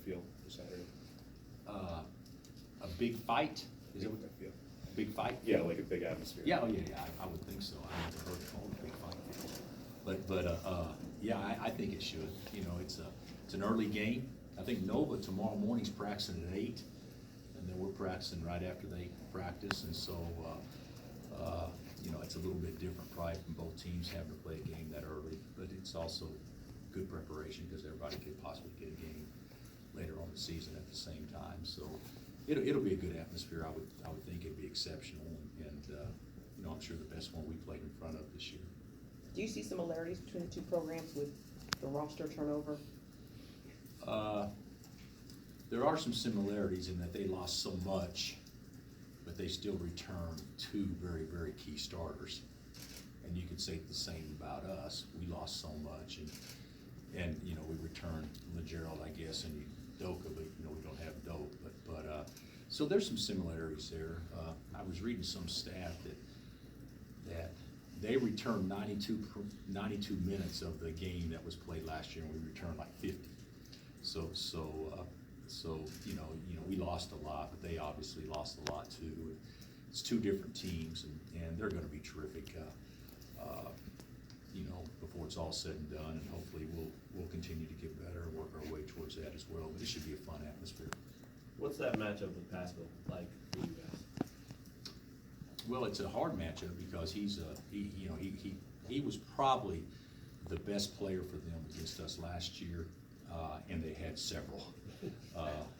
feel for Saturday? A big fight? Is it What I feel? big fight? Yeah, like a big atmosphere. Yeah, oh yeah, I would think so. I haven't heard it called a big fight. Yeah, I think it should. You know, it's an early game. I think Nova tomorrow morning's practicing at 8, and then we're practicing right after they practice, and so you know, it's a little bit different probably from both teams having to play a game that early, but it's also good preparation because everybody could possibly get a game later on the season at the same time. So it'll be a good atmosphere. I would think it'd be exceptional, and you know, I'm sure the best one we played in front of this year. Do you see similarities between the two programs with the roster turnover? There are some similarities in that they lost so much, but they still returned 2 very, very key starters. And you could say the same about us. We lost so much, and you know, we returned LeGerald, I guess, and Doka, but you know, we don't have Doak. But so there's some similarities there. I was reading some stat that they returned 92 minutes of the game that was played last year, and we returned like 50. So you know, we lost a lot, but they obviously lost a lot too. It's 2 different teams, and they're going to be terrific. You know, before it's all said and done, and hopefully we'll continue to get better and work our way towards that as well. But it should be a fun atmosphere. What's that matchup with Pascal like for you guys? Well, it's a hard matchup because he was probably the best player for them against us last year, and they had several.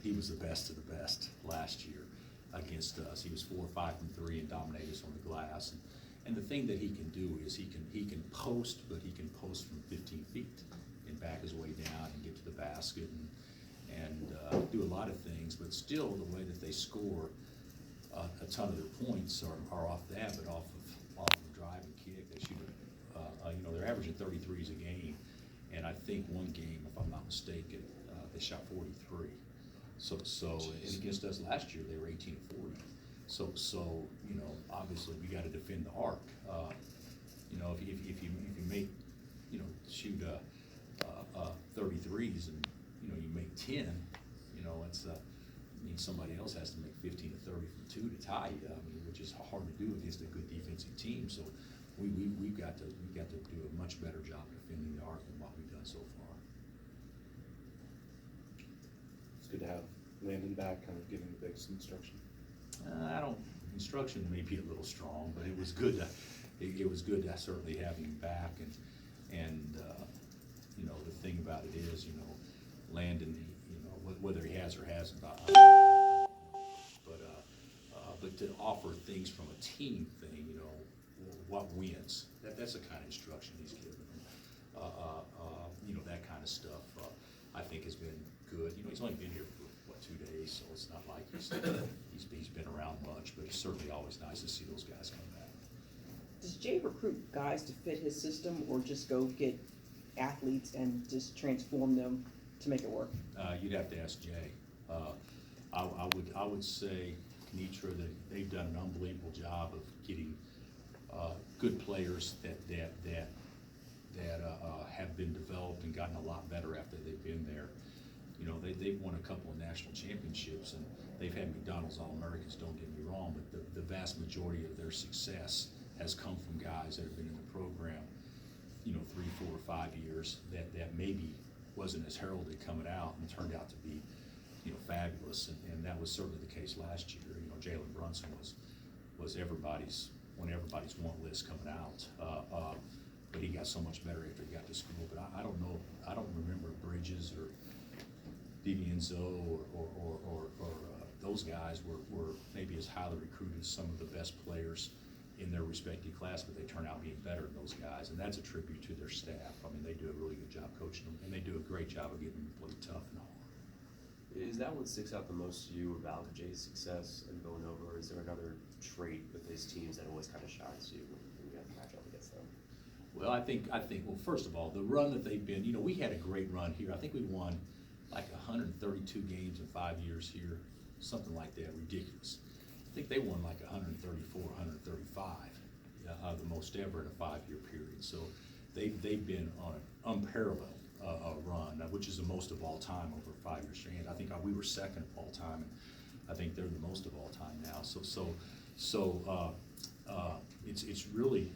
He was the best of the best last year against us. He was 4 or 5 from 3 and dominated us on the glass. And the thing that he can do is he can post, but he can post from 15 feet and back his way down and get to the basket and do a lot of things. But still, the way that they score a ton of their points are off that, but off of the drive and kick. They shoot, you know, they're averaging 33s a game, and I think one game, if I'm not mistaken, they shot 43. So and against us last year, they were 18 and 40. So you know, obviously we got to defend the arc. You know, if you make, you know, shoot 33s and you know you make 10, you know, it's I mean, somebody else has to make 15 to 30 from 2 to tie you. I mean, which is hard to do against a good defensive team. So we've got to do a much better job defending the arc than what we've done so far. It's good to have Landon back, kind of giving the big instruction. Instruction may be a little strong, but it was good to, it was good to certainly have him back, and you know, the thing about it is, you know, Landon, you know, whether he has or hasn't, but to offer things from a team thing, you know, what wins, that's the kind of instruction he's given them. You know, that kind of stuff, I think has been good. You know, he's only been here for, 2 days, so it's not like he's been around much, but it's certainly always nice to see those guys come back. Does Jay recruit guys to fit his system, or just go get athletes and just transform them to make it work? You'd have to ask Jay. I would say, Kenitra, that they've done an unbelievable job of getting good players that have been developed and gotten a lot better after they've been there. You know, they've won a couple of national championships, and they've had McDonald's All-Americans, don't get me wrong, but the vast majority of their success has come from guys that have been in the program, you know, 3, 4, or 5 years that maybe wasn't as heralded coming out and turned out to be, you know, fabulous, and that was certainly the case last year. You know, Jalen Brunson was everybody's want list coming out, but he got so much better after he got to school. But I don't know, I don't remember Bridges or DiVincenzo or those guys were maybe as highly recruited as some of the best players in their respective class, but they turn out being better than those guys, and that's a tribute to their staff. I mean, they do a really good job coaching them, and they do a great job of getting them to play tough and hard. Is that what sticks out the most to you about Jay's success in Villanova, or is there another trait with his teams that always kind of shines you when you have to match up against them? Well, I think, well, first of all, the run that they've been, you know, we had a great run here. I think we won like 132 games in 5 years here, something like that, ridiculous. I think they won like 134, 135, the most ever in a 5-year period. So they've been on an unparalleled run, which is the most of all time over a 5-year stretch. I think we were second of all time, and I think they're the most of all time now. It's really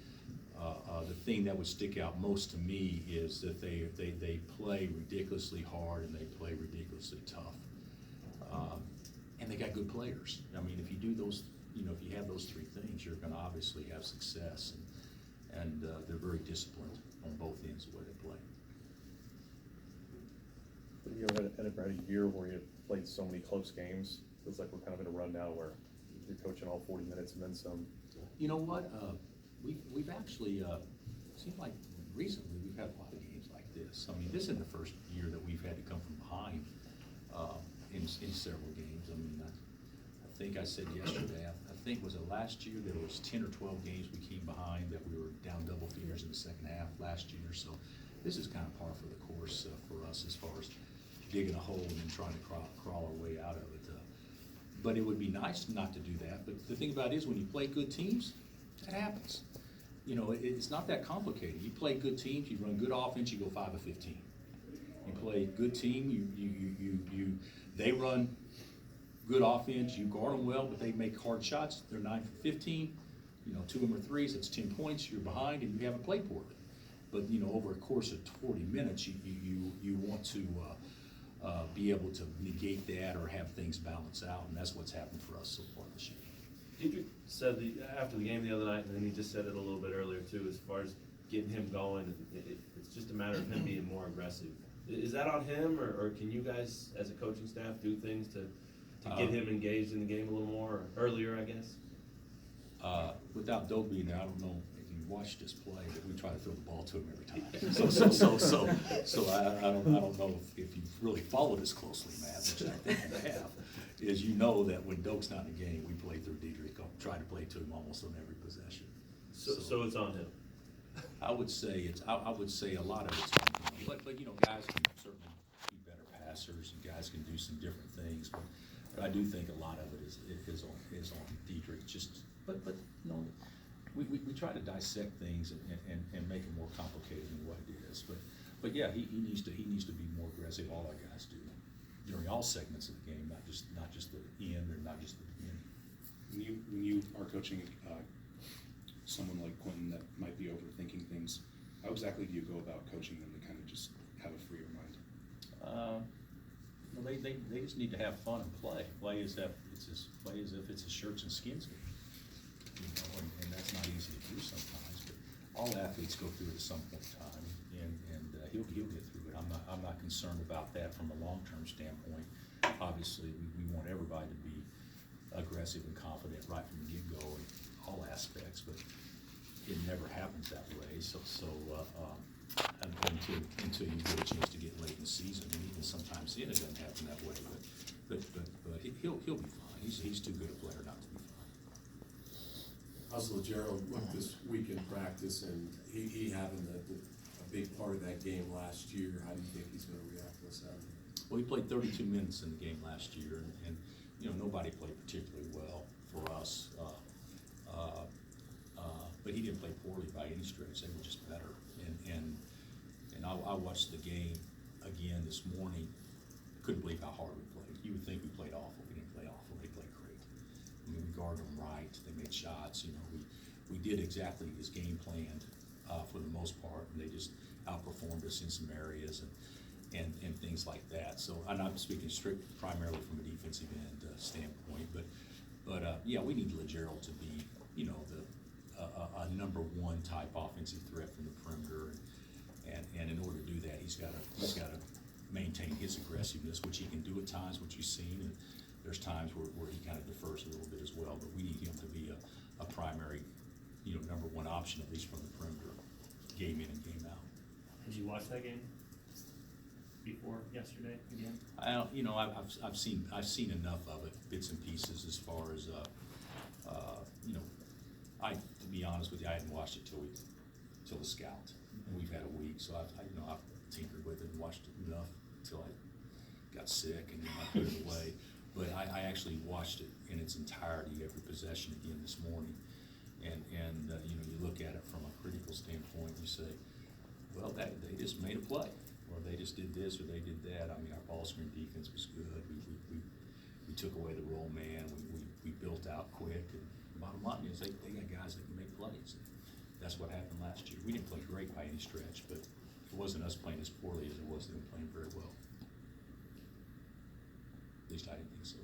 the thing that would stick out most to me is that they play ridiculously hard and they play ridiculously tough, and they got good players. I mean, if you do those, if you have those three things, you're going to obviously have success, and they're very disciplined on both ends of the way they play. You ever had a year where you played so many close games? Feels like we're kind of in a run now where you're coaching all 40 minutes and then some. You know what? We've actually seemed like recently we've had a lot of games like this. I mean, this isn't the first year that we've had to come from behind in several games. I mean, I think I said yesterday. I think was it last year that it was 10 or 12 games we came behind that we were down double figures in the second half last year. So this is kind of par for the course for us as far as digging a hole and then trying to crawl our way out of it. But it would be nice not to do that. But the thing about it is when you play good teams, that happens. It's not that complicated. You play good teams, you run good offense, you go 5 of 15. You play a good team, they run good offense, you guard them well, but they make hard shots. They're 9 for 15. 2 of them are threes. That's 10 points. You're behind and you haven't played poorly. But over a course of 40 minutes, you want to be able to negate that or have things balance out, and that's what's happened for us so far this year. Dietrich said after the game the other night, and then he just said it a little bit earlier too, as far as getting him going, it's just a matter of him being more aggressive. Is that on him, or can you guys, as a coaching staff, do things to get him engaged in the game a little more, or earlier, I guess? Without Doak being there, I don't know if you watched us play, but we try to throw the ball to him every time. So I don't know if you've really followed us closely, Matt, which I think you have, is that when Doak's not in the game, we play through Dietrich, try to play to him almost on every possession. So it's on him. I would say I would say a lot of it's on him. But guys can certainly be better passers, and guys can do some different things. But I do think a lot of it is on Dietrich. But we try to dissect things and make it more complicated than what it is. But yeah, he needs to be more aggressive. All our guys do during all segments of the game, not just the end or not just the beginning. When you are coaching someone like Quentin that might be overthinking things, how exactly do you go about coaching them to kind of just have a freer mind? They just need to have fun and play as if it's a shirts and skins game. And that's not easy to do sometimes. But all athletes go through it at some point in time, and he'll get through it. I'm not concerned about that from a long-term standpoint. Obviously, we want everybody to be aggressive and confident right from the get-go in all aspects, but it never happens that way. Until you get a chance to get late in the season, and even sometimes then it doesn't happen that way. But he'll be fine. He's too good a player not to be fine. How's Gerald look this week in practice, and he having a big part of that game last year? How do you think he's going to react to Saturday? Well, he played 32 minutes in the game last year, and nobody played particularly well for us. But he didn't play poorly by any stretch. They were just better. And I watched the game again this morning. Couldn't believe how hard we played. You would think we played awful. We didn't play awful. They played great. I mean, we guarded them right. They made shots. We did exactly as game planned for the most part, and they just outperformed us in some areas and things like that. So I'm not speaking primarily from a defensive end standpoint, but yeah, we need LeGerald to be a number one type offensive threat from the perimeter, and in order to do that, he's got to maintain his aggressiveness, which he can do at times, which you've seen, and there's times where he kind of defers a little bit as well. But we need him to be a primary, number one option, at least from the perimeter, game in and game out. Did you watch that game before yesterday again? I've seen enough of it, bits and pieces, as far as to be honest with you, I hadn't watched it till the scout, and we've had a week, so I've tinkered with it and watched it enough until I got sick and then I put it away. But I actually watched it in its entirety, every possession again this morning, and you look at it from a critical standpoint, you say, well, they just made a play. or they just did this or they did that. I mean, our ball screen defense was good. We took away the roll man. We built out quick. And the bottom line is they got guys that can make plays. That's what happened last year. We didn't play great by any stretch, but it wasn't us playing as poorly as it was them playing very well. At least I didn't think so.